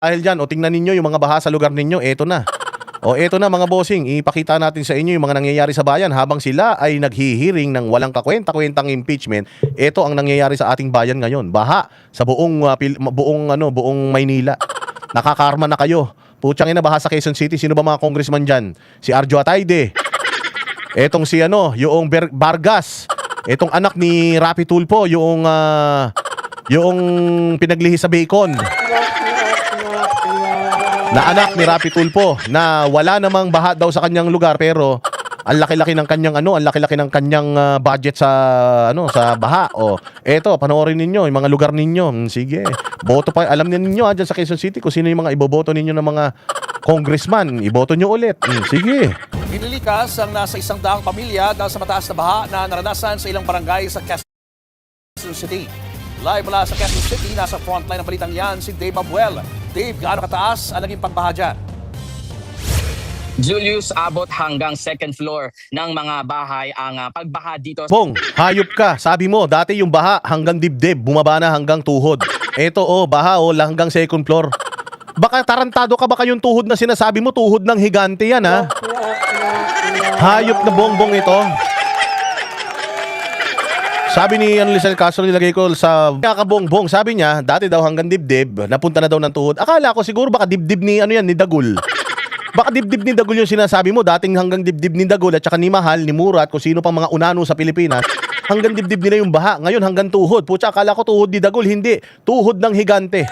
Dahil dyan, o tingnan ninyo yung mga baha sa lugar ninyo, eto na. O eto na mga bossing, ipakita natin sa inyo yung mga nangyayari sa bayan habang sila ay naghihiring ng walang kakwenta-kwentang impeachment. Eto ang nangyayari sa ating bayan ngayon. Baha sa buong Maynila. Nakakarma na kayo. Putyang ina, baha sa Quezon City. Sino ba mga congressman dyan? Si Arjo Atayde. Etong si yung Vargas. Etong anak ni Rapi Tulfo, yung pinaglihi sa Bacon. Na anak ni Rapi Tulfo na wala namang baha daw sa kanyang lugar pero ang laki-laki ng kanyang budget sa baha. O eto, panoorin ninyo yung mga lugar ninyo. Sige. Boto pa, alam niyo diyan sa Quezon City kung sino yung mga iboboto ninyo ng mga congressman. Iboto nyo ulit. Sige. Inilikas ang nasa 100 pamilya dahil sa mataas na baha na naranasan sa ilang barangay sa Quezon City. Live mula sa Quezon City, nasa frontline ng balitang yan si Dave Abuel. Dave, gaano kataas ang naging pagbaha dyan? Julius, abot hanggang second floor ng mga bahay ang pagbaha dito. Bong, hayop ka. Sabi mo, dati yung baha hanggang dibdib, bumaba na hanggang tuhod. Eto baha hanggang second floor. Baka tarantado ka, baka yung tuhod na sinasabi mo, tuhod ng higante yan ha. Hayop na bongbong ito. Sabi ni Lizelle Castro, nilagay ko sa kakabongbong. Sabi niya, dati daw hanggang dibdib, napunta na daw ng tuhod. Akala ko siguro baka dibdib ni ni Dagul. Baka dibdib ni Dagul yung sinasabi mo, dating hanggang dibdib ni Dagul at saka ni Mahal, ni Murat, kung sino pang mga unano sa Pilipinas. Hanggang dibdib nila yung baha. Ngayon hanggang tuhod. Putya, akala ko tuhod ni Dagul. Hindi. Tuhod ng higante.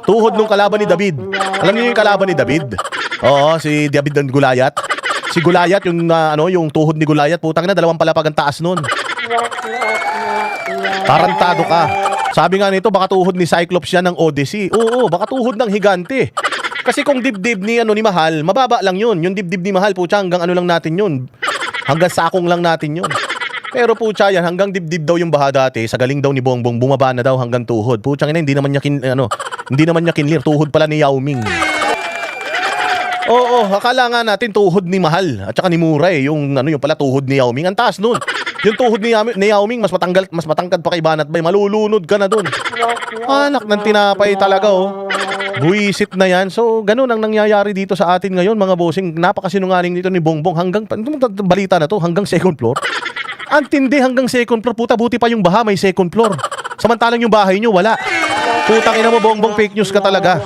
Tuhod ng kalaban ni David. Alam niyo yung kalaban ni David? Oo, si David ng Gulayat. Si Gulayat, yung tuhod ni Gulayat. Putang na, 2 palapag ang taas nun. Tarantado ka. Sabi nga nito, baka tuhod ni Cyclops yan ng Odyssey. Oo, baka tuhod ng higante. Kasi kung dibdib ni Mahal, mababa lang yun. Yung dibdib ni Mahal, putya, hanggang lang natin yun. Hanggang sakong lang natin yun. Pero putya yan, hanggang dibdib daw yung baha dati. Sa galing daw ni Bongbong, bumaba na daw hanggang tuhod. Putya ina, hindi naman niya kinlir. Tuhod pala ni Yao Ming. Oo, akala nga natin tuhod ni Mahal at saka ni Muray, yung pala tuhod ni Yao Ming. Ang taas nun. Yung tuhod ni Yao Ming, mas matangkad pa kay Banat Bay. Malulunod ka na dun. Anak ng tinapay talaga Buisit na yan. So, ganun ang nangyayari dito sa atin ngayon, mga bossing. Napakasinungaling dito ni Bongbong hanggang, balita na to, hanggang second floor. Ang tindi hanggang second floor. Puta, buti pa yung baha, may second floor. Samantalang yung bahay nyo, wala. Putang ina mo, Bongbong, fake news ka talaga.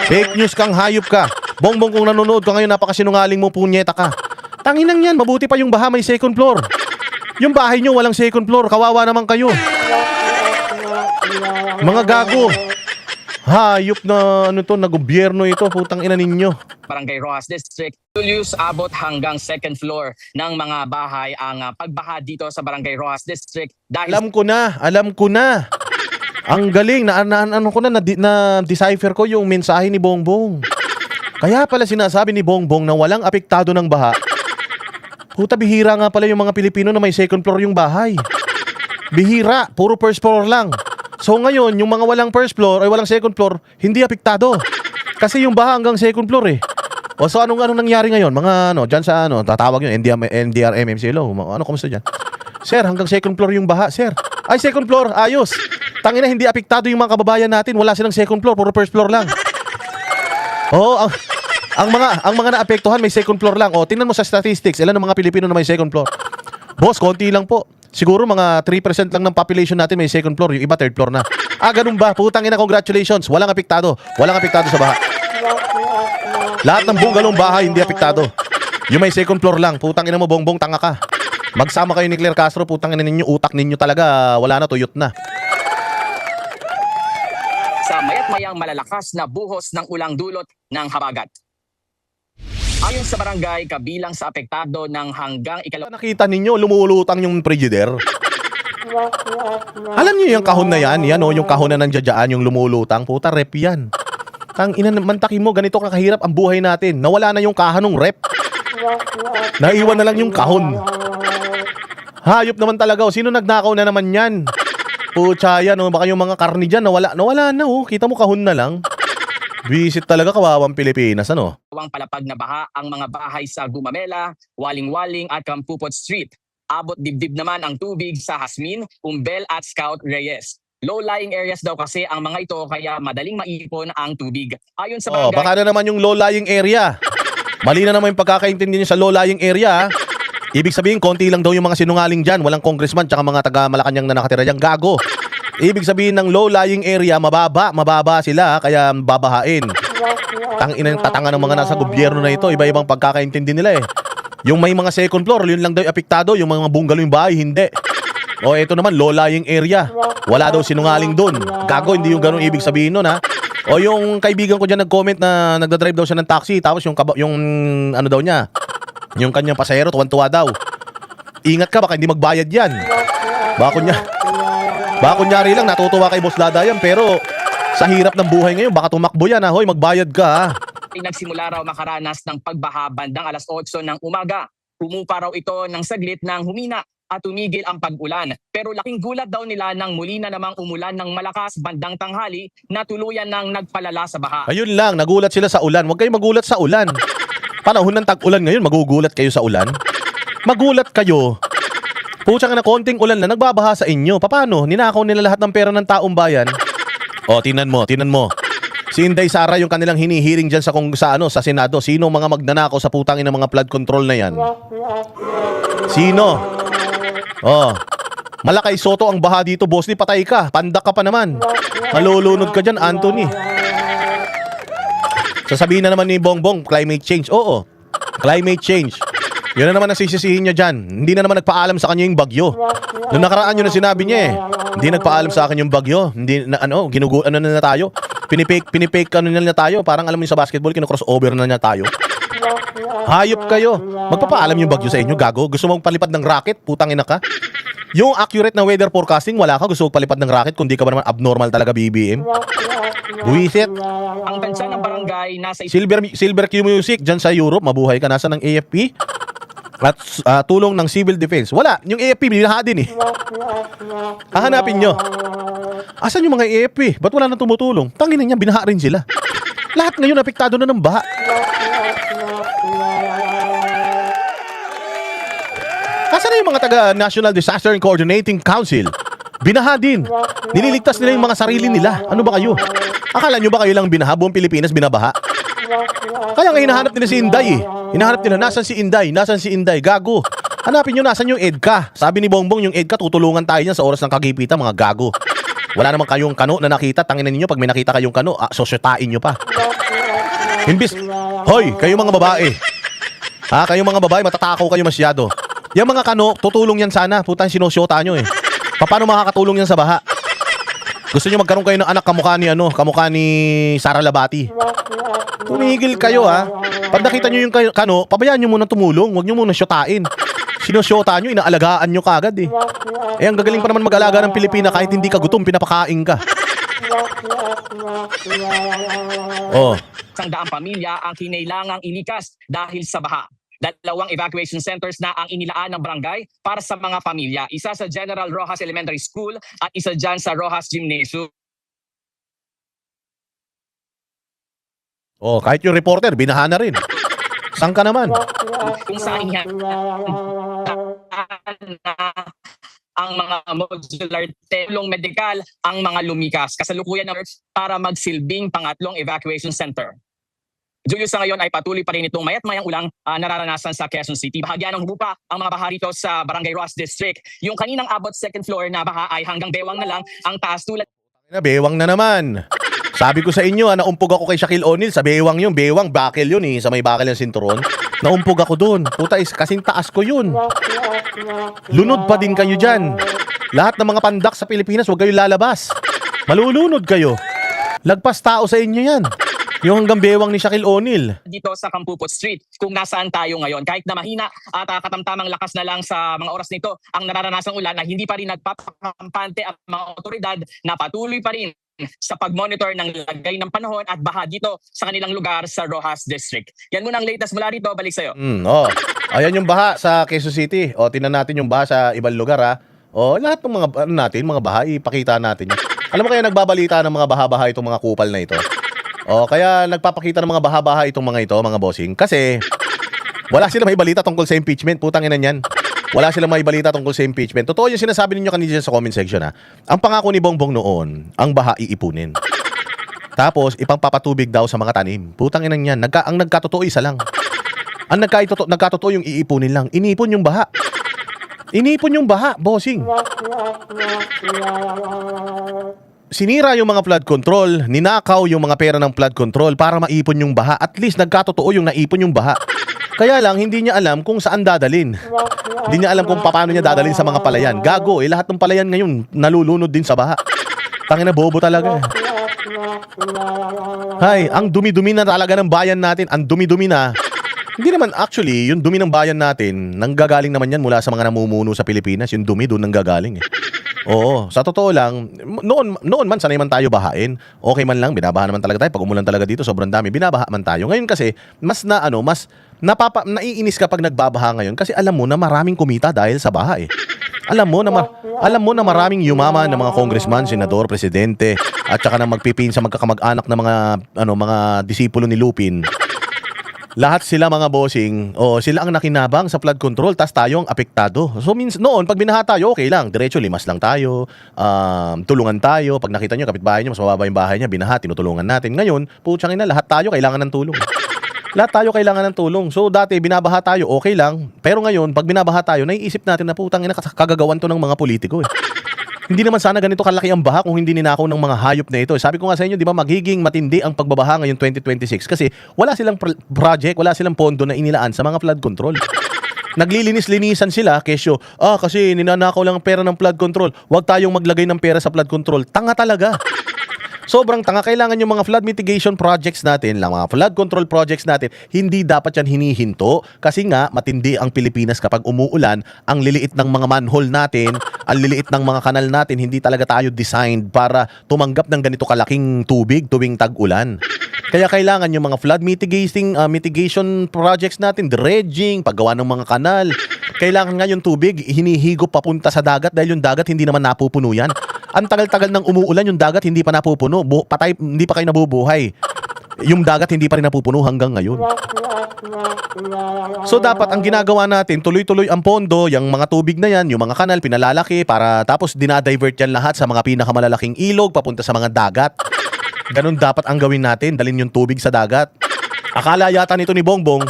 Fake news kang hayop ka. Bongbong, kung nanonood ka ngayon, napakasinungaling mo, punyeta ka. Tanginang yan, mabuti pa yung baha, may second floor. Yung bahay nyo, walang second floor. Kawawa naman kayo. Mga gago. Hayop na gobyerno ito, putang ina ninyo. Barangay Rojas District, Julius, abot hanggang second floor ng mga bahay ang pagbaha dito sa Barangay Rojas District. Dahil Alam ko na. Ang galing na decipher ko yung mensahe ni Bongbong. Kaya pala sinasabi ni Bongbong na walang apektado ng baha. Puta, bihira nga pala yung mga Pilipino na may second floor yung bahay. Bihira, puro first floor lang. So ngayon, yung mga walang first floor ay walang second floor, hindi apektado. Kasi yung baha hanggang second floor O so anong nangyari ngayon? Mga diyan sa tatawag yun, NDRMMC hello. Kumusta diyan? Sir, hanggang second floor yung baha, sir. Ay, second floor, ayos. Tangina, hindi apektado yung mga kababayan natin, wala silang second floor, puro first floor lang. Oo, ang mga naapektuhan may second floor lang. Tingnan mo sa statistics, ilan ng mga Pilipino na may second floor? Boss, konti lang po. Siguro mga 3% lang ng population natin may second floor, yung iba third floor na. Ganun ba? Putang ina, congratulations. Walang apektado. Walang apektado sa baha. Lahat ng bungalong bahay hindi apektado. Yung may second floor lang. Putang ina mo, Bongbong, tanga ka. Magsama kayo ni Claire Castro, putang ina ninyo, utak ninyo talaga wala na, tuyot na. sa mayat-mayang malalakas na buhos ng ulang dulot ng habagat. Ayon sa barangay, kabilang sa apektado ng hanggang Nakita ninyo, lumulutang yung frigider. Alam niyo yung kahon na yan? Yan yung kahon na nandiyan, yung lumulutang. Puta, rep yan. Tang ina, mantakin mo, ganito kakahirap ang buhay natin. Nawala na yung kahanong rep. Naiwan na lang yung kahon. Hayop naman talaga. Sino nagnakaw na naman yan? Pucha yan, baka yung mga karni dyan, nawala na. Kita mo, kahon na lang. Visit talaga, kawawang Pilipinas, Ang palapag na baha ang mga bahay sa Gumamela, Waling-Waling at Kampupot Street. Abot dibdib naman ang tubig sa Hasmin, Umbel at Scout Reyes. Low-lying areas daw kasi ang mga ito kaya madaling maipon ang tubig. Ayon sa Oh, barangay, baka na naman yung low-lying area. Mali na naman yung pagkakaintindi niyo sa low-lying area. Ibig sabihin, konti lang daw yung mga sinungaling dyan. Walang congressman tsaka mga taga Malacanang na nakatira dyan. Gago. Ibig sabihin ng low-lying area, mababa sila, kaya babahain. Tangina ng tatanga ng mga nasa gobyerno na ito. Iba-ibang pagkakaintindi nila eh. Yung may mga second floor, yun lang daw yung apektado. Yung mga bungalow yung bahay, hindi. O ito naman, low-lying area. Wala daw sinungaling dun. Gago, hindi yung ganun ibig sabihin nun ha. O yung kaibigan ko dyan nag-comment na nagdadrive daw siya ng taxi. Tapos yung ano daw niya, yung kanyang pasahero, tuwan-tuwa daw. Ingat ka, baka hindi magbayad yan. Baka kunyari lang, natutuwa kay Boss Dada yan. Pero sa hirap ng buhay ngayon, baka tumakbo yan ha. Hoy, magbayad ka ha. ay nagsimula raw makaranas ng pagbaha bandang alas 8 ng umaga. Humupa raw ito ng saglit nang humina at tumigil ang pag-ulan. Pero laking gulat daw nila nang muli na namang umulan ng malakas bandang tanghali na tuluyan nang nagpalala sa baha. Ayun lang, nagulat sila sa ulan. Huwag kayong magulat sa ulan. Panahon ng tag-ulan ngayon, magugulat kayo sa ulan? Magulat kayo. Pucha ka na konting ulan na nagbabaha sa inyo. Paano? Ninakaw nila lahat ng pera ng taong bayan. O, tinan mo. Si Inday Sara yung kanilang hinihiring dyan sa Senado. Sino mga magnanakaw sa putangin ng mga flood control na yan? Sino? Oh. Malakay Soto ang baha dito, boss. Di patay ka. Pandak ka pa naman. Malulunod ka dyan, Anthony. Sasabihin na naman ni Bongbong, climate change. Oo. Climate change. Yun na naman ang sisisihin niya dyan. Hindi na naman nagpaalam sa kanya yung bagyo. Noong nakaraan yun na sinabi niya eh. Hindi nagpaalam sa akin yung bagyo. Hindi na na tayo. Pinipake na tayo. Parang alam mo yung sa basketball, kino-crossover na tayo. Hayop kayo. Magpapaalam yung bagyo sa inyo, gago. Gusto mong palipad ng rocket? Putang ina ka. Yung accurate na weather forecasting, wala ka. Gusto mong palipad ng rocket kung di ka ba naman abnormal talaga, BBM. Buisit. Ang tansya ng barangay nasa Silver Q Music dyan sa Europe, mabuhay ka. Nasa ng AFP at tulong ng Civil Defense. Wala, yung AFP binaha din eh. Hahanapin nyo. Asan yung mga AFP? Ba't wala nang tumutulong? Tanginin niya, binaha rin sila. Lahat ngayon apektado na ng baha. Asan na yung mga taga National Disaster and Coordinating Council? Binaha din. Nililigtas nila yung mga sarili nila. Ano ba kayo? Akala nyo ba kayo lang binaha? Buong Pilipinas binabaha? Kaya nga hinahanap nila si Inday eh. Hinahanap nila, nasan si Inday? Nasan si Inday? Gago. Hanapin nyo, nasan yung EDCA? Sabi ni Bongbong, yung EDCA, tutulungan tayo niyan sa oras ng kagipitan, mga gago. Wala naman kayong kano na nakita. Tanginan niyo pag may nakita kayong kano, sosyotain nyo pa. Imbis, hoy, kayong mga babae. Kayong mga babae, matatakaw kayo masyado. Yung mga kano, tutulong yan sana. Putang sinosyota nyo eh. Paano makakatulong yan sa baha? Gusto nyo magkaroon kayo ng anak kamukha ni Sara Labati. Tumigil kayo ha. Pag nakita nyo yung kano, pabayaan nyo muna tumulong. Huwag nyo muna syotain. Sinosyota nyo, inaalagaan nyo kagad eh. Ang gagaling pa naman mag-alaga ng Pilipina kahit hindi ka gutom, pinapakain ka. Oh. 100 pamilya ang kinailangang ilikas dahil sa baha. 2 evacuation centers na ang inilaan ng barangay para sa mga pamilya. Isa sa General Rojas Elementary School at isa dyan sa Rojas Gymnasium. Oh, kahit yung reporter, binaha na rin. Saan ka naman? Kung saan ang mga modular tulong medikal ang mga lumikas. Kasalukuyan ng para magsilbing pangatlong evacuation center. Julius, sa ngayon ay patuloy pa rin itong mayat-mayang ulang nararanasan sa Quezon City. Bahagyan ng humupa ang mga baha rito sa Barangay Rojas District. Yung kaninang abot second floor na baha ay hanggang bewang na lang ang taas tulad. Bewang na naman. Sabi ko sa inyo, naumpog ako kay Shaquille O'Neal sa bewang yun. Bewang, bakil yun eh. Sa may bakil ng sinturon. Naumpog ako doon. Puta, kasing taas ko yun. Lunod pa din kayo dyan. Lahat ng mga pandak sa Pilipinas, huwag kayo lalabas. Malulunod kayo. Lagpas tao sa inyo yan. Yung hanggang bewang ni Shaquille O'Neal. Dito sa Campupot Street, kung nasaan tayo ngayon. Kahit na mahina at katamtamang lakas na lang sa mga oras nito, ang nararanasang ulan na hindi pa rin nagpapakampante ang mga otoridad na patuloy pa rin sa pag-monitor ng lagay ng panahon at baha dito sa kanilang lugar sa Rojas District. Yan muna ang latest mula rito. Balik sa'yo. Ayan yung baha sa Quezon City. Tingnan natin yung baha sa ibang lugar ha. Lahat ng mga baha, ipakita natin yun. Alam mo kaya nagbabalita ng mga baha-baha itong mga kupal na ito? Kaya nagpapakita ng mga baha-baha itong mga ito, mga bossing. Kasi wala sila may balita tungkol sa impeachment. Putang ina niyan. Wala silang may balita tungkol sa impeachment. Totoo yung sinasabi ninyo kanina sa comment section ha. Ang pangako ni Bongbong noon, ang baha iipunin. Tapos, ipangpapatubig daw sa mga tanim. Putang inang yan. Ang nagkatotoo isa lang. Ang nagkatotoo yung iipunin lang. Inipon yung baha. Inipon yung baha, bossing. Sinira yung mga flood control, ninakaw yung mga pera ng flood control para maipon yung baha. At least nagkatotoo yung naipon yung baha. Kaya lang, hindi niya alam kung saan dadalin. Hindi niya alam kung paano niya dadalin sa mga palayan. Gago, lahat ng palayan ngayon nalulunod din sa baha. Tangina, bobo talaga. Hay, ang dumi-dumi na talaga ng bayan natin. Ang dumi-dumi na. Hindi naman, actually, yung dumi ng bayan natin, nanggagaling naman yan mula sa mga namumuno sa Pilipinas. Yung dumi doon nanggagaling eh. Oo, sa totoo lang, noon man sanay man tayo bahain. Okay man lang, binabaha naman talaga tayo. Pag umulan talaga dito, sobrang dami, binabaha man tayo. Ngayon kasi, mas naiinis kapag nagbabaha ngayon kasi alam mo na maraming kumita dahil sa baha eh. Alam mo na maraming yumaman ng mga congressman, senador, presidente at saka na magpipinsa magkakamag-anak ng mga disipulo ni Lupin. Lahat sila mga bossing, sila ang nakinabang sa flood control, tas tayo ang apektado. So means noon, pag binaha tayo, okay lang. Diretso, limas lang tayo, tulungan tayo. Pag nakita nyo, kapitbahay nyo, mas mababa yung bahay niya, binaha, tinutulungan natin. Ngayon, putsang ina, lahat tayo kailangan ng tulong. Lahat tayo kailangan ng tulong. So dati, binabaha tayo, okay lang. Pero ngayon, pag binabaha tayo, naiisip natin na putang ina, kagagawan to ng mga politiko eh. Hindi naman sana ganito kalaki ang baha kung hindi ninakaw ng mga hayop na ito. Sabi ko nga sa inyo, di ba, magiging matindi ang pagbabaha ngayon 2026 kasi wala silang project, wala silang pondo na inilaan sa mga flood control. Naglilinis-linisan sila kesyo, kasi ninanakaw lang ang pera ng flood control. Huwag tayong maglagay ng pera sa flood control. Tanga talaga. Sobrang tanga. Kailangan yung mga flood mitigation projects natin, mga flood control projects natin, hindi dapat yan hinihinto kasi nga matindi ang Pilipinas kapag umuulan. Ang liliit ng mga manhole natin, ang liliit ng mga kanal natin, hindi talaga tayo designed para tumanggap ng ganito kalaking tubig tuwing tag-ulan. Kaya kailangan yung mga flood mitigation projects natin, dredging, paggawa ng mga kanal. Kailangan nga yung tubig hinihigop papunta sa dagat dahil yung dagat hindi naman napupuno yan. Ang tagal-tagal ng umuulan, yung dagat hindi pa napupuno. Hindi pa kayo nabubuhay. Yung dagat hindi pa rin napupuno hanggang ngayon. So dapat ang ginagawa natin, tuloy-tuloy ang pondo, yung mga tubig na yan, yung mga kanal, pinalalaki para tapos dinadivert yan lahat sa mga pinakamalalaking ilog papunta sa mga dagat. Ganun dapat ang gawin natin, dalhin yung tubig sa dagat. Akala yata nito ni Bongbong,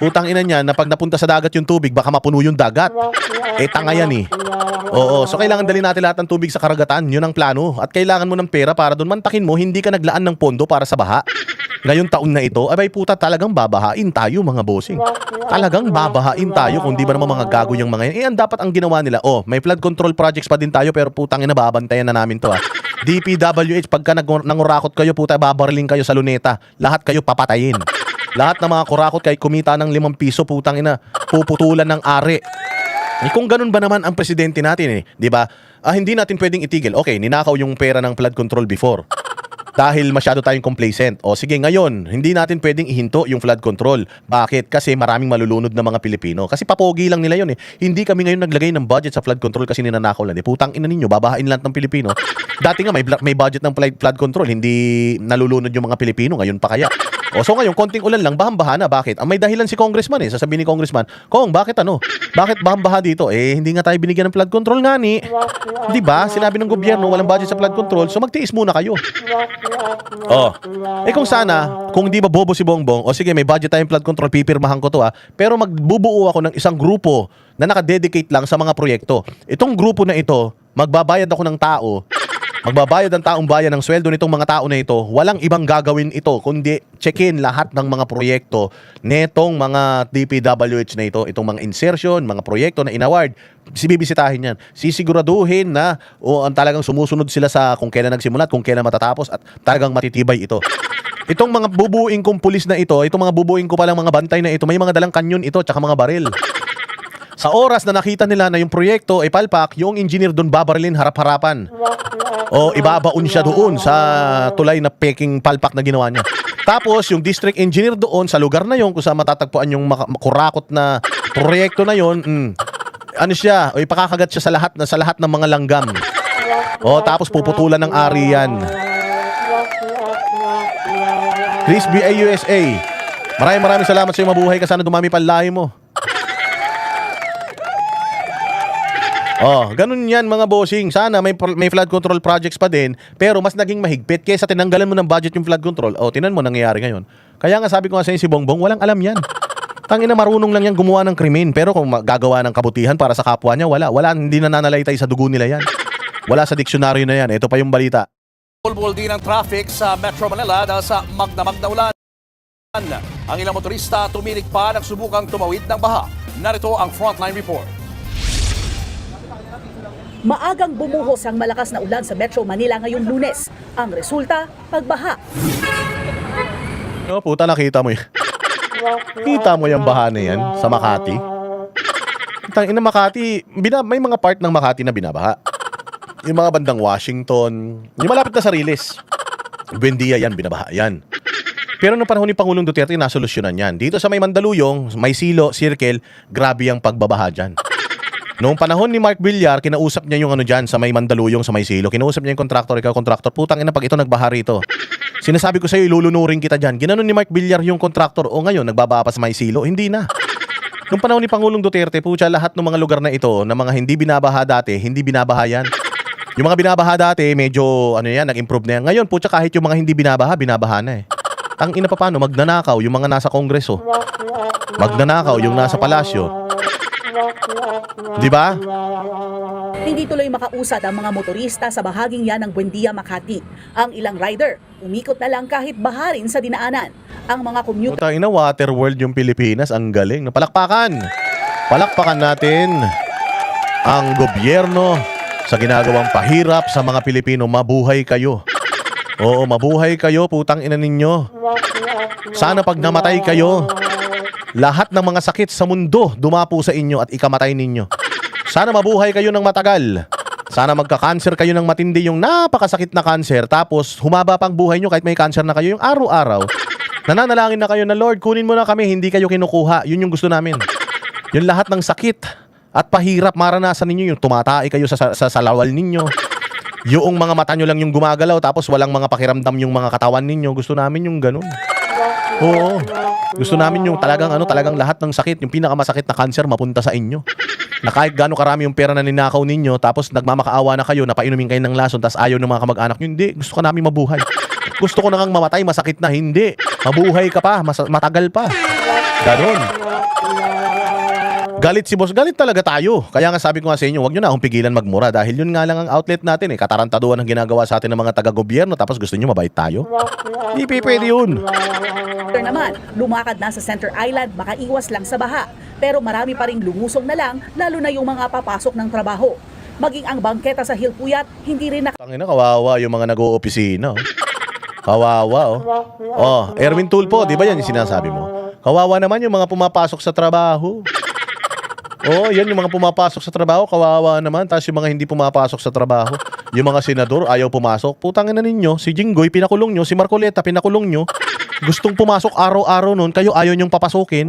putang ina niya, na pag napunta sa dagat yung tubig, baka mapuno yung dagat. Tanga yan eh. Oo, so kailangan dalhin natin lahat ng tubig sa karagatan, yun ang plano. At kailangan mo ng pera para doon mantakin mo, hindi ka naglaan ng pondo para sa baha. Ngayong taon na ito, abay puta, talagang babahain tayo mga bossing. Talagang babahain tayo kung di ba naman mga gago yung mga yan. Ang dapat ang ginawa nila, may flood control projects pa din tayo pero putang ina, babantayan na namin to DPWH, pagka nangurakot kayo, puta, babariling kayo sa luneta. Lahat kayo papatayin. Lahat ng mga kurakot kahit kumita ng 5 piso, putang ina, puputulan ng ari. Kung ganun ba naman ang presidente natin di ba? Hindi natin pwedeng itigil. Okay, ninakaw yung pera ng flood control before. Dahil masyado tayong complacent. Sige, ngayon, hindi natin pwedeng ihinto yung flood control. Bakit? Kasi maraming malulunod na mga Pilipino. Kasi papogi lang nila yun Hindi kami ngayon naglagay ng budget sa flood control kasi ninanakaw lang. Putang ina ninyo, babahain lahat ng Pilipino. Dati nga may budget ng flood control, hindi nalulunod yung mga Pilipino. Ngayon pa kaya? So ngayon, konting ulan lang, bahang-baha na. Bakit? May dahilan si congressman Sasabihin ni congressman, Kong, bakit Bakit bahang-baha dito? Hindi nga tayo binigyan ng flood control nga ni. Di ba? Sinabi ng gobyerno, walang budget sa flood control, so magtiis muna kayo. Kung sana, kung di ba bobo si Bongbong, sige, may budget tayong flood control, pipirmahan ko to pero magbubuo ako ng isang grupo na nakadedicate lang sa mga proyekto. Itong grupo na ito, magbabayad ako ng tao. Magbabayad ang taong bayan ng sweldo nitong mga tao na ito. Walang ibang gagawin ito kundi check-in lahat ng mga proyekto netong mga DPWH na ito. Itong mga insertion, mga proyekto na inaward. Bibisitahin yan. Sisiguraduhin na ang talagang sumusunod sila sa kung kailan nagsimula at kung kailan matatapos at talagang matitibay ito. Itong mga bubuing kong pulis na ito, itong mga bubuing ko palang mga bantay na ito, may mga dalang kanyon ito tsaka mga baril. Sa oras na nakita nila na yung proyekto ay palpak, yung engineer doon babarilin harap-harapan. Ibabaon siya doon sa tulay na peking palpak na ginawa niya. Tapos yung district engineer doon sa lugar na yon kung saan matatagpuan yung kurakot na proyekto na yon, ipakakagat siya sa lahat ng mga langgam. Tapos puputulan ng ari yan. Chris B.A. USA, maraming salamat sa iyo, mabuhay ka, sana dumami pa ang lahi mo. Ganun yan mga bossing. Sana may flood control projects pa din, pero mas naging mahigpit kaysa tinanggalan mo ng budget yung flood control. Tinan mo nangyayari ngayon. Kaya nga sabi ko nga sa inyo, si Bongbong, walang alam yan. Tangina, marunong lang yan gumawa ng krimen, pero kung gagawa ng kabutihan para sa kapwa niya, wala, hindi na nananalaytay sa dugo nila yan. Wala sa diksyonaryo na yan. Ito pa yung balita. Bulbul din ang traffic sa Metro Manila dahil sa magdamag na ulan. Ang ilang motorista tumirik pa ng subukang tumawid ng baha. Narito ang Frontline Report. Maagang bumuhos ang malakas na ulan sa Metro Manila ngayong Lunes. Ang resulta, pagbaha. Puta, nakita mo yun. Kita mo yung baha na yan sa Makati. Tangina, Makati, may mga part ng Makati na binabaha. Yung mga bandang Washington, yung malapit na sa Riles. Buendia yan, binabaha yan. Pero nung panahon ni Pangulong Duterte, nasolusyonan yan. Dito sa may Mandaluyong, may Silo, Circle, grabe ang pagbabaha dyan. Noong panahon ni Mark Villar, kinausap niya yung dyan sa may Mandaluyong, sa may Silo. Kinausap niya yung kontraktor, ikaw kontraktor, putang ina pag ito nagbaha rito. Sinasabi ko sa'yo, ilulunurin kita dyan. Ginanon ni Mark Villar yung kontraktor, ngayon, nagbabaha pa sa may Silo. Hindi na. Noong panahon ni Pangulong Duterte, pucha, lahat ng mga lugar na ito, na mga hindi binabaha dati, hindi binabaha yan. Yung mga binabaha dati, medyo, nag-improve na yan. Ngayon, pucha, kahit yung mga hindi binabaha, binabaha na eh. Ang ina pa paano, magnanakaw yung mga nasa kongreso. Magnanakaw yung nasa palasyo. Di ba? Hindi tuloy makausad ang mga motorista sa bahaging yan ng Buendia, Makati. Ang ilang rider, umikot na lang kahit baha rin sa dinaanan. Ang mga commute Puta ina, water world yung Pilipinas, ang galing. Palakpakan! Palakpakan natin ang gobyerno sa ginagawang pahirap sa mga Pilipino. Mabuhay kayo. Oo, mabuhay kayo, putang ina ninyo. Sana pag namatay kayo, lahat ng mga sakit sa mundo dumapo sa inyo at ikamatay ninyo. Sana mabuhay kayo ng matagal. Sana magka-cancer kayo ng matindi, yung napakasakit na cancer, tapos humaba pang buhay nyo kahit may cancer na kayo, yung araw-araw. Nananalangin na kayo na, Lord, kunin mo na kami, hindi kayo kinukuha. Yun yung gusto namin. Yung lahat ng sakit at pahirap maranasan ninyo, yung tumatay kayo sa salawal ninyo. Yung mga mata nyo lang yung gumagalaw, tapos walang mga pakiramdam yung mga katawan ninyo. Gusto namin yung ganun. Oo. Gusto namin yung talagang lahat ng sakit, yung pinakamasakit na cancer mapunta sa inyo. Na kahit gaano karami yung pera na ninakaw ninyo, tapos nagmamakaawa na kayo, napainumin kayo ng lason, tapos ayaw ng mga kamag-anak nyo. Hindi, gusto ka namin mabuhay. Gusto ko na kang mamatay, masakit na. Hindi. Mabuhay ka pa, matagal pa. Ganon. Galit si boss, galit talaga tayo. Kaya nga sabi ko nga sa inyo, huwag nyo na akong pigilan magmura dahil yun nga lang ang outlet natin eh. Katarantaduan ang ginagawa sa atin ng mga taga-gobyerno tapos gusto nyo mabait tayo. Hindi pwede yun. naman, lumakad na sa Center Island, makaiwas lang sa baha. Pero marami pa ring lumusong na lang, lalo na yung mga papasok ng trabaho. Maging ang bangketa sa Hilpuyat, hindi rin Tangina, kawawa yung mga nag-o-opisina. Kawawa, oh. Erwin Tulfo, di ba yan yung sinasabi mo? Kawawa naman yung mga pumapasok sa trabaho. Yan yung mga pumapasok sa trabaho, kawawa naman. Tapos yung mga hindi pumapasok sa trabaho, yung mga senador ayaw pumasok. Putangin na ninyo, si Jinggoy pinakulong nyo, si Marcoleta pinakulong nyo. Gustong pumasok araw-araw nun, kayo ayaw nyong papasukin.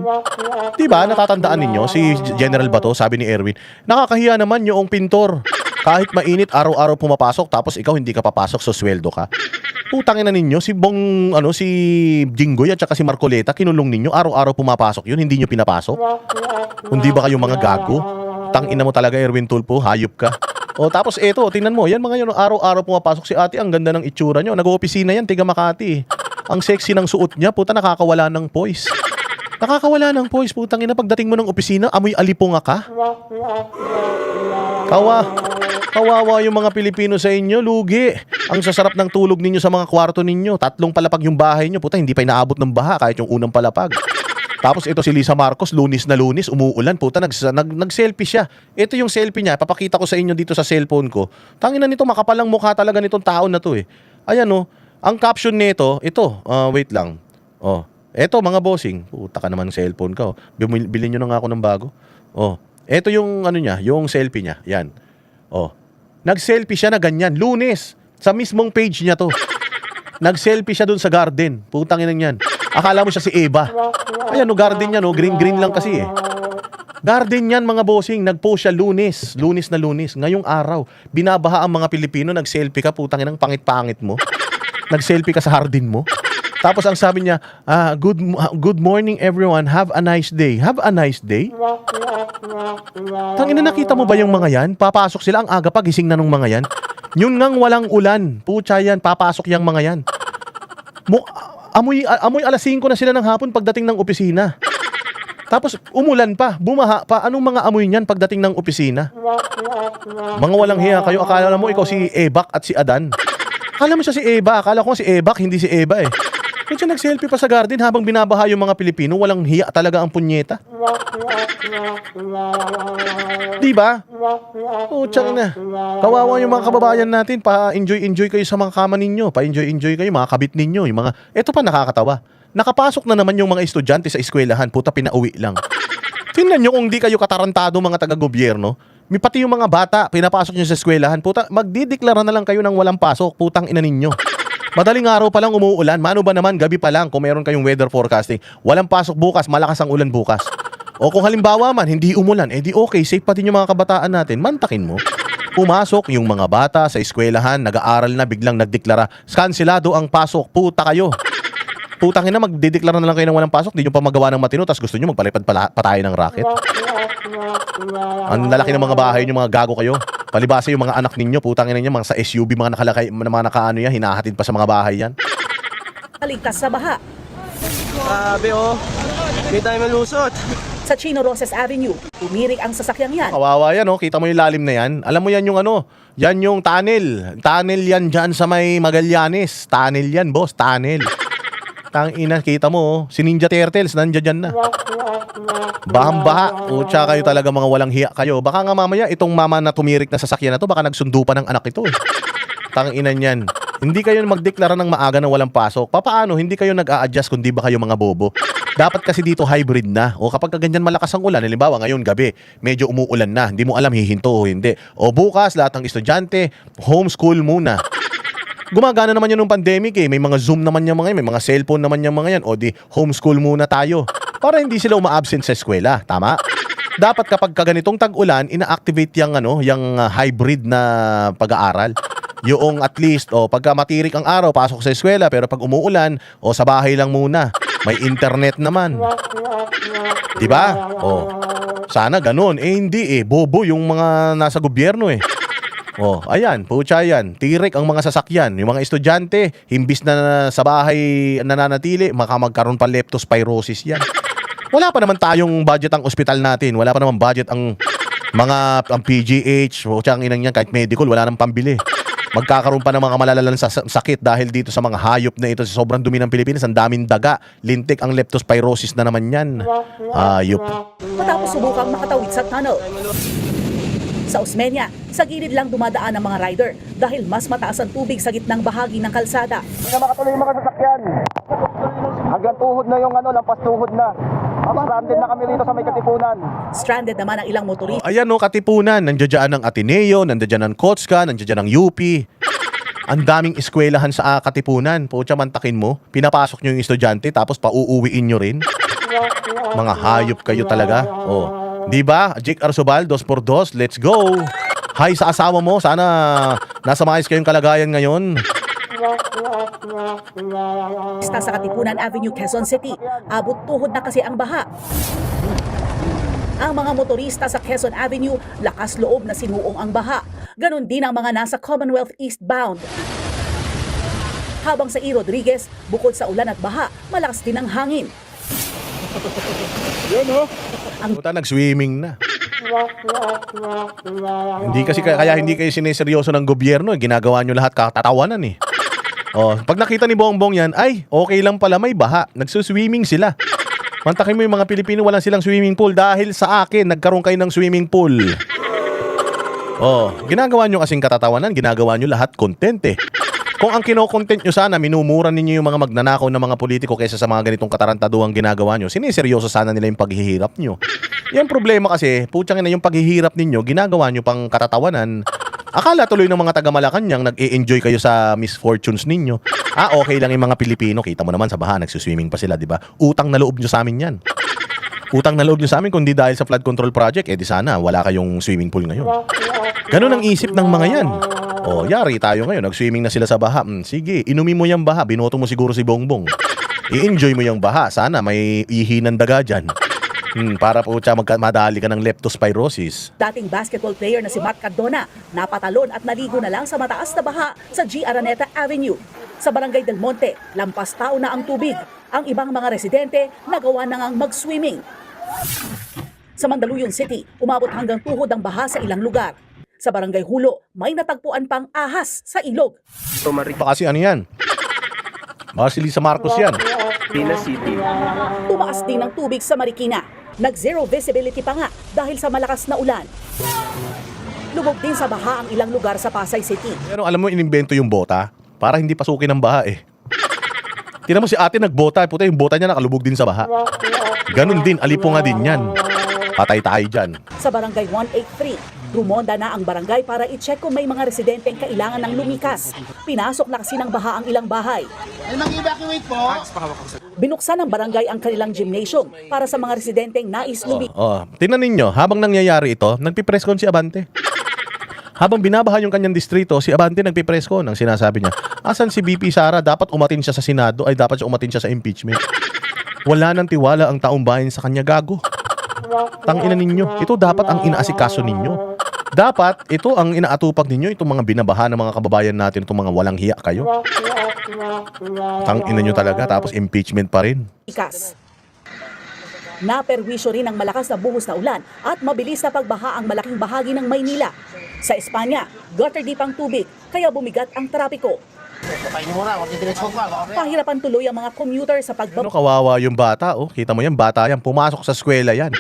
Diba, natatandaan ninyo, si General Bato, sabi ni Erwin, nakakahiya naman yung pintor. Kahit mainit, araw-araw pumapasok, tapos ikaw hindi ka papasok, so sweldo ka. Putangin na ninyo, si Jinggoy at saka si Marcoleta, kinulong ninyo, araw-araw pumapasok yun, hindi nyo pinapasok. Hindi ba kayong mga gago? Tangina mo talaga, Erwin Tulfo, hayop ka. Tapos eto, tingnan mo, yan mga yun, araw-araw pumapasok si ate, ang ganda ng itsura nyo. Nag-opisina yan, tiga Makati. Ang sexy ng suot niya, puta, nakakawala ng poise. Nakakawala ng poise, putang ina, pagdating mo ng opisina, amoy alipunga ka. Kawawa yung mga Pilipino sa inyo, lugi. Ang sasarap ng tulog ninyo sa mga kwarto ninyo. 3 palapag yung bahay nyo, puta, hindi pa inaabot ng baha kahit yung unang palapag. Tapos ito si Lisa Marcos, lunis na lunis, umuulan, puta, nag-selfie siya. Ito yung selfie niya, papakita ko sa inyo dito sa cellphone ko. Tangina nito, makapalang mukha talaga nitong tao na to eh. Ayan ang caption nito, ito, wait lang. Eto mga bossing, puta ka naman cellphone ka. Bilhin nyo na nga ako ng bago. Eto yung niya, yung selfie niya, yan. Nag-selfie siya na ganyan, lunes, sa mismong page niya to. Nag-selfie siya dun sa garden, putang ina yan. Akala mo siya si Eva. Ayan garden niya green lang kasi eh. Garden yan mga bossing, nag-post siya lunes na lunes. Ngayong araw, binabaha ang mga Pilipino, nag-selfie ka, putang inang pangit-pangit mo. Nag-selfie ka sa hardin mo. Tapos ang sabi niya, good morning everyone, have a nice day. Have a nice day? Tangina, nakita mo ba yung mga yan? Papasok sila ang aga pa, gising na nung mga yan. Yun ngang walang ulan. Pucha yan, papasok yung mga yan. Amoy alas 5 na sila ng hapon pagdating ng opisina. Tapos umulan pa, bumaha pa. Anong mga amoy niyan pagdating ng opisina? Mga walang hiya kayo. Akala mo ikaw si Ebak at si Adan. Akala mo siya si Eba. Akala ko si Ebak, hindi si Eba eh. Kaya siya nag-selfie pa sa garden habang binabaha yung mga Pilipino. Walang hiya talaga ang punyeta. Diba? Pucha na. Kawawa yung mga kababayan natin. Pa-enjoy kayo sa mga kama ninyo. Pa-enjoy kayo, mga kabit ninyo. Yung mga... Ito pa nakakatawa. Nakapasok na naman yung mga estudyante sa eskwelahan, puta, pinauwi lang. Tingnan nyo kung di kayo katarantado mga taga-gobyerno. May pati yung mga bata, pinapasok nyo sa eskwelahan, puta, magdideklara na lang kayo ng walang pasok, putang ina ninyo. Madaling araw pa lang umuulan, mano ba naman, gabi pa lang, kung meron kayong weather forecasting, walang pasok bukas, malakas ang ulan bukas. O kung halimbawa man, hindi umulan, di okay, safe pa din yung mga kabataan natin, mantakin mo. Pumasok yung mga bata sa eskwelahan, nag-aaral na, biglang nagdeklara, kanselado ang pasok, puta kayo. Putang ina, magdideklara na lang kayo ng walang pasok, di nyo pa magawa ng matino, tapos gusto nyo magpalipad tayo ng racket. Ang lalaki ng mga bahay nyo, mga gago kayo. Palibasa yung mga anak ninyo, putang ina nyo, mga sa SUV, mga nakalakay, mga nakaano yan, hinahatid pa sa mga bahay yan. Ligtas sa baha. Sabi hindi tayo malusot. Sa Chino Roses Avenue, tumirik ang sasakyang yan. Kawawa yan, kita mo yung lalim na yan. Alam mo yan yung yan yung tunnel. Tunnel yan dyan sa may Magallanes. Tunnel yan, boss, tunnel. Tangina, kita mo, si Ninja Turtles, nandiyan dyan na. Bahang-baha. Pucha kayo talaga, mga walang hiya kayo. Baka nga mamaya, itong mama na tumirik na sasakyan na to, baka nagsundo pa ng anak ito eh. Tangina niyan. Hindi kayo magdeklara ng maaga na walang pasok. Papaano? Hindi kayo nag-a-adjust kung di ba kayo mga bobo? Dapat kasi dito hybrid na. O kapag ganyan malakas ang ulan, halimbawa ngayon gabi, medyo umuulan na, hindi mo alam hihinto o hindi. O bukas, lahat ng estudyante, homeschool muna. Gumagana naman yun ng pandemic eh. May mga Zoom naman yung mga yan, may mga cellphone naman yung mga yan. O di, homeschool muna tayo. Para hindi sila uma-absent sa eskwela. Tama? Dapat kapag kaganitong tag-ulan, ina-activate yung hybrid na pag-aaral. Yung at least, pagka matirik ang araw, pasok sa eskwela. Pero pag umuulan, sa bahay lang muna. May internet naman. Diba? Sana ganun. Hindi bobo yung mga nasa gobyerno eh. Ayan, pucha yan. Tirik ang mga sasakyan. Yung mga estudyante, imbis na sa bahay nananatili, magkaroon pa leptospirosis yan. Wala pa naman tayong budget ang ospital natin. Wala pa naman budget ang PGH. Pucha, ang inang yan, kahit medical, wala nang pambili. Magkakaroon pa ng mga malalalang sakit dahil dito sa mga hayop na ito. Sa sobrang dumi ng Pilipinas, ang daming daga. Lintik ang leptospirosis na naman yan. Hayop. Matapos subukang makatawid sa tunnel. Sa Osmeña, sa gilid lang dumadaan ang mga rider dahil mas mataas ang tubig sa gitnang bahagi ng kalsada. Hindi na makatuloy yung mga sasakyan. Hanggang tuhod na yung lampas tuhod na. Stranded na kami rito sa may Katipunan. Stranded naman ang ilang motorista. Ayan Katipunan. Nandiyan ang Ateneo, nandiyan ang Kotska, nandiyan ang UP. Ang daming eskwelahan sa Katipunan. Pucha, mantakin mo. Pinapasok nyo yung estudyante tapos pauuwiin nyo rin. Mga hayop kayo talaga. Diba? Jake Arsobal, 2x2, let's go. Hi sa asawa mo. Sana nasa maayos kayong kalagayan ngayon. Sa Katipunan Avenue, Quezon City, abot tuhod na kasi ang baha. Ang mga motorista sa Quezon Avenue, lakas loob na sinuong ang baha. Ganon din ang mga nasa Commonwealth eastbound. Habang sa E. Rodriguez, bukod sa ulan at baha, malakas din ang hangin. Puta, nag-swimming na. Kaya hindi kayo sineseryoso ng gobyerno. Ginagawa nyo lahat katatawanan eh. Pag nakita ni Bongbong yan, ay, okay lang pala, may baha. Nagsuswimming sila. Mantakin mo yung mga Pilipino, walang silang swimming pool. Dahil sa akin, nagkaroon kayo ng swimming pool. Ginagawa nyo kasing katatawanan, ginagawa nyo lahat content eh. Kung ang kino-content nyo sana, minumura ninyo yung mga magnanakaw na mga politiko kaysa sa mga ganitong katarantaduang ginagawa nyo, siniseryoso sana nila yung paghihirap nyo. Yung problema kasi, putsang ina yung paghihirap ninyo, ginagawa nyo pang katatawanan. Akala tuloy ng mga taga-Malacanang nag-e-enjoy kayo sa misfortunes ninyo. Okay lang yung mga Pilipino. Kita mo naman sa baha, nagsuswimming pa sila, di ba? Utang na loob nyo sa amin yan. Utang na loob nyo sa amin, kundi dahil sa flood control project, di sana wala kayong swimming pool ngayon. Ganun ang isip ng mga yan. Yari tayo ngayon, nag-swimming na sila sa baha. Sige, inumin mo yung baha, binoto mo siguro si Bongbong. I-enjoy mo yung baha. Sana may ihi ng daga dyan. Para po siya madali ka ng leptospirosis. Dating basketball player na si Matt Cardona, napatalon at naligo na lang sa mataas na baha sa G. Araneta Avenue. Sa Barangay Del Monte, lampas tao na ang tubig. Ang ibang mga residente nagawa na ngang mag-swimming. Sa Mandaluyong City, umabot hanggang tuhod ang baha sa ilang lugar. Sa Barangay Hulo, may natagpuan pang ahas sa ilog. Baka kasi ano yan? Baka si Lisa Marcos yan. Tumaas din ang tubig sa Marikina. Nag-zero visibility pa nga dahil sa malakas na ulan. Lubog din sa baha ang ilang lugar sa Pasay City. Pero alam mo, inimbento yung bota para hindi pasukin ng baha eh. Tingnan mo si ate nagbota, puta yung bota niya nakalubog din sa baha. Ganun din, alipunga din yan. Patay tayo dyan. Sa Barangay 183, rumonda na ang barangay para i-check kung may mga residenteng kailangan ng lumikas. Pinasok na kasi ng baha ang ilang bahay. Ay, mag-evacuate po. Binuksan ng barangay ang kanilang gymnasium para sa mga residenteng nais lumikas. Tingnan ninyo, habang nangyayari ito, nagpipress con si Abante. Habang binabaha yung kanyang distrito, si Abante nagpipress con. Ang sinasabi niya, asan si BP Sara? Dapat umatin siya sa Senado, ay dapat siya umatin siya sa impeachment. Wala nang tiwala ang taong bayan sa kanya, gago. Tangina ninyo, ito dapat ang inaasikaso ninyo. Dapat ito ang inaatupag ninyo, itong mga binabaha ng mga kababayan natin, itong mga walang hiya kayo. Tangina nyo talaga, tapos impeachment pa rin. Naperwisyo rin ang malakas na buhos na ulan at mabilis na pagbaha ang malaking bahagi ng Maynila. Sa Espanya, gutter deep ang tubig, kaya bumigat ang trapiko. Pahirapan tuloy ang mga commuter sa Ano, kawawa yung bata, oh. Kita mo yan, bata yan, pumasok sa eskwela yan.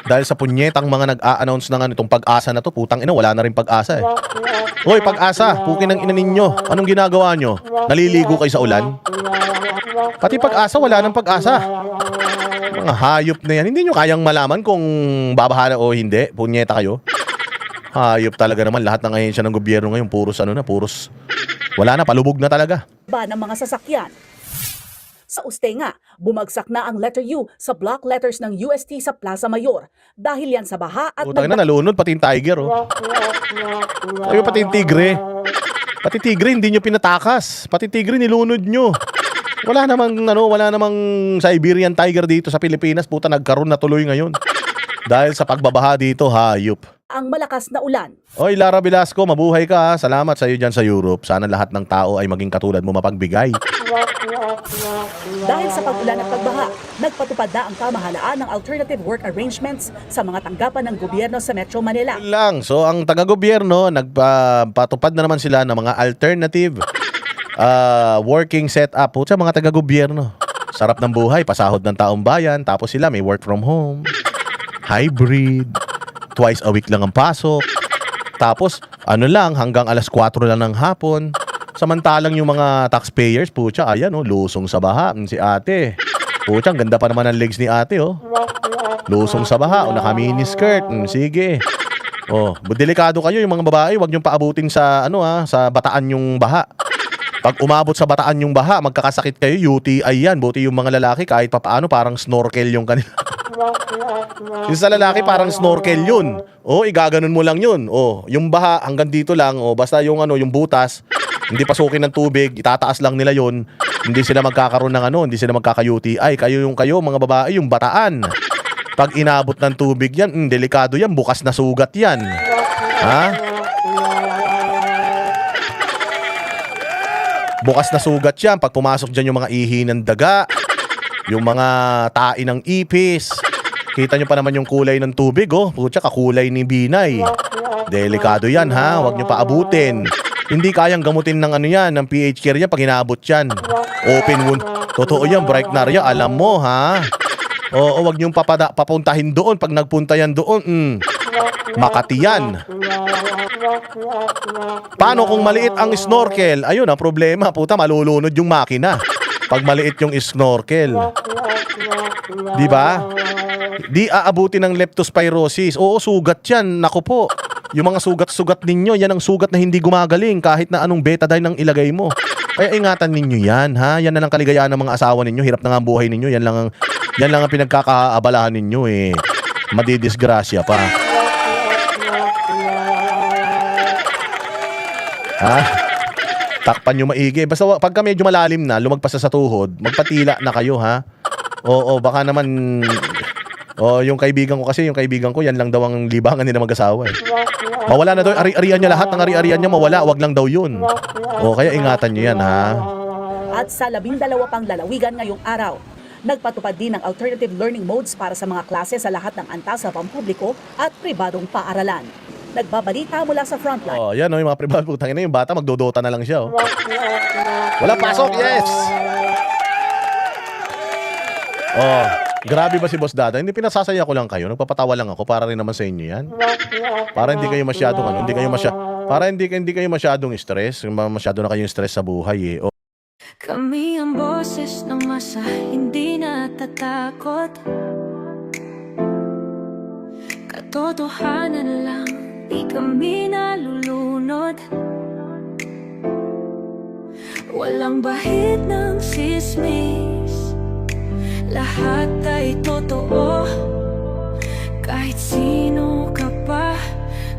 Dahil sa punyetang mga nag-a-announce na nga nitong Pag-asa na to, putang ina, wala na rin Pag-asa eh. Hoy, Pag-asa, pukin ng ina ninyo. Anong ginagawa nyo? Naliligo kayo sa ulan? Pati Pag-asa, wala nang Pag-asa. Mga hayop na yan. Hindi nyo kayang malaman kung babahala o hindi. Punyeta kayo. Hayop talaga naman. Lahat ng ahensya ng gobyerno ngayon, puros wala na, palubog na talaga. Ba ng mga sasakyan. Sa Ustenga, bumagsak na ang letter U sa block letters ng UST sa Plaza Mayor dahil yan sa baha at Putang na, nalunod pati yung tiger, oh. Ay, pati yung tigre. Pati tigre hindi nyo pinatakas. Pati tigre nilunod nyo. Wala namang Siberian tiger dito sa Pilipinas. Puta, nagkaroon na tuloy ngayon. Dahil sa pagbabaha dito, hayop. ang malakas na ulan. Oy, Lara Velasco, mabuhay ka ha. Salamat sa iyo dyan sa Europe. Sana lahat ng tao ay maging katulad mo mapagbigay. Dahil sa pag-ulan at pagbaha, nagpatupad na ang pamahalaan ng alternative work arrangements sa mga tanggapan ng gobyerno sa Metro Manila. Yun lang. So, ang taga-gobyerno, nagpatupad na naman sila ng mga alternative working setup po sa mga taga-gobyerno. Sarap ng buhay, pasahod ng taong bayan, tapos sila may work from home, hybrid, twice a week lang ang pasok, tapos ano lang, hanggang alas 4 lang ng hapon. Samantalang yung mga taxpayers, pucha, ayan oh, lusong sa baha, si ate. Pucha, ang ganda pa naman ng legs ni ate oh. Lusong sa baha, o naka-mini skirt, sige. Oh, delikado kayo yung mga babae, wag niyong paabutin sa sa bataan yung baha. Pag umabot sa bataan yung baha, magkakasakit kayo, UTI yan. Buti yung mga lalaki kahit papaano parang snorkel yung kanila. Yung sa lalaki parang snorkel yun. O, igaganon mo lang yun. O, yung baha hanggang dito lang. O, basta yung yung butas, hindi pasukin ng tubig, itataas lang nila yun. Hindi sila magkakaroon ng hindi sila magkaka-UTI. Kayo mga babae, yung bataan. Pag inabot ng tubig yan, delikado yan, bukas na sugat yan. Ha? Bukas na sugat yan pag pumasok dyan yung mga ihi ng daga, yung mga tae ng ipis. Kita nyo pa naman yung kulay ng tubig, oh. Putya, kakulay ni Binay. Delikado yan, ha? Huwag nyo paabutin. Hindi kayang gamutin ng yan, ng pH care yan pag inabot yan. Open wound. Totoo yan, Bright Naria, alam mo, ha? Oo, huwag nyo papuntahin doon pag nagpunta yan doon. Makati yan. Paano kung maliit ang snorkel? Ayun ang problema, puta, malulunod yung makina pag maliit yung snorkel. Di ba? Di aabuti ng leptospirosis. Oo, sugat yan. Naku po. Yung mga sugat-sugat ninyo, yan ang sugat na hindi gumagaling kahit na anong betadine ang ilagay mo. Kaya ingatan ninyo yan, ha? Yan na lang kaligayahan ng mga asawa ninyo. Hirap na nga ang buhay ninyo. Yan lang ang pinagkakaabalahan ninyo eh. Madidisgrasya pa. Ha? Takpan nyo maigi. Basta pagka medyo malalim na, lumagpas na sa tuhod, magpatila na kayo, ha? Oo, baka naman... yung kaibigan ko, yan lang daw ang libangan nila mag-asawa eh. Mawala na daw, ari-arian niya lahat, ng ari-arian niya mawala, wag lang daw yun. Kaya ingatan nyo yan, ha? At sa 12 pang lalawigan ngayong araw, nagpatupad din ng alternative learning modes para sa mga klase sa lahat ng antas sa pampubliko at pribadong paaralan. Nagbabalita mula sa frontline. Yan yung mga pribado, putang ina, yung bata magdodota na lang siya. Wala pasok, yes! Grabe ba si Boss Dada? Hindi, pinasasaya ko lang kayo. Nagpapatawa lang ako para rin naman sa inyo yan. Para hindi kayo masyadong para hindi kayo masyadong stress. Masyado na kayong stress sa buhay eh. Kami ang boses ng masa, hindi natatakot. Katotohanan lang, di kami nalulunod. Walang bahid ng sismis, lahat ay totoo. Kahit sino ka pa,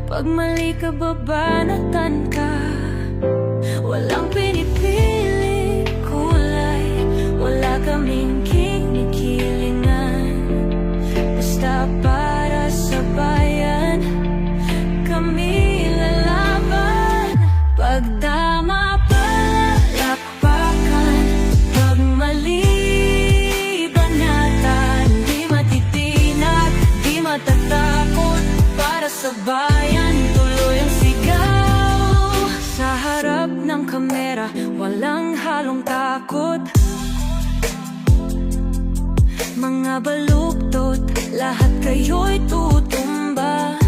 pag mali ka babanatan ka. Walang pinipili kulay, wala kaming kinikilingan. Basta para sa bayan, kami lalaban. Pag tama palakpakan, pag mali banatan, di matitinag, di matatakot. Para sa bayan, tuloy ang sigaw. Sa harap ng kamera, walang halong takot. Mga baluktot, lahat kayo'y tutumba.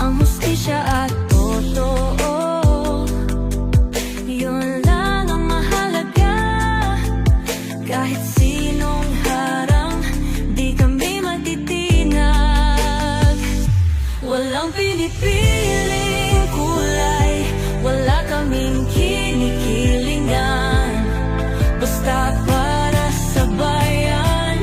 Ang hustisya at totoo, yun lang ang mahalaga. Kahit sinong harang, di kami matitinag. Walang pinipiling kulay, wala kaming kinikilingan. Basta para sa bayan,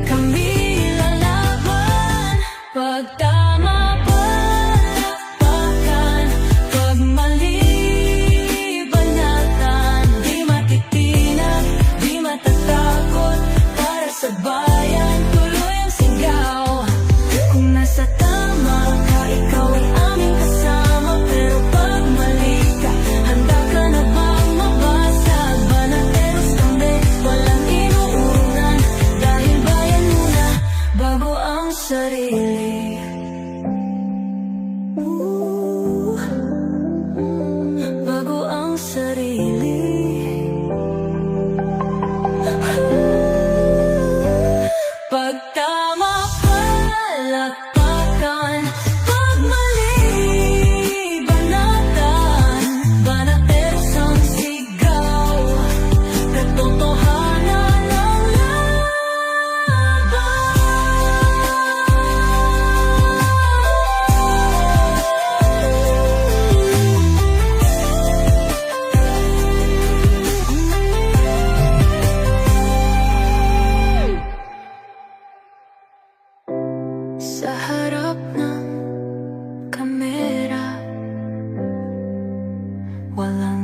kami lalaban. Pag tama palakpakan, pag mali banatan, di matitinag, di matatakot. Para sa bayan, tuloy ang sigaw. Kung nasa tama ka, ikaw ay aming kasama. Pero pag mali ka, handa ka na bang mabasag? Banateros kami, walang inuunan. Dahil bayan muna, bago ang sarili. Bago ang sarili. Pag tama palakpakan, pag mali banatan, banateros ang sigaw. Katotohanan ang sa harap ng kamera, walang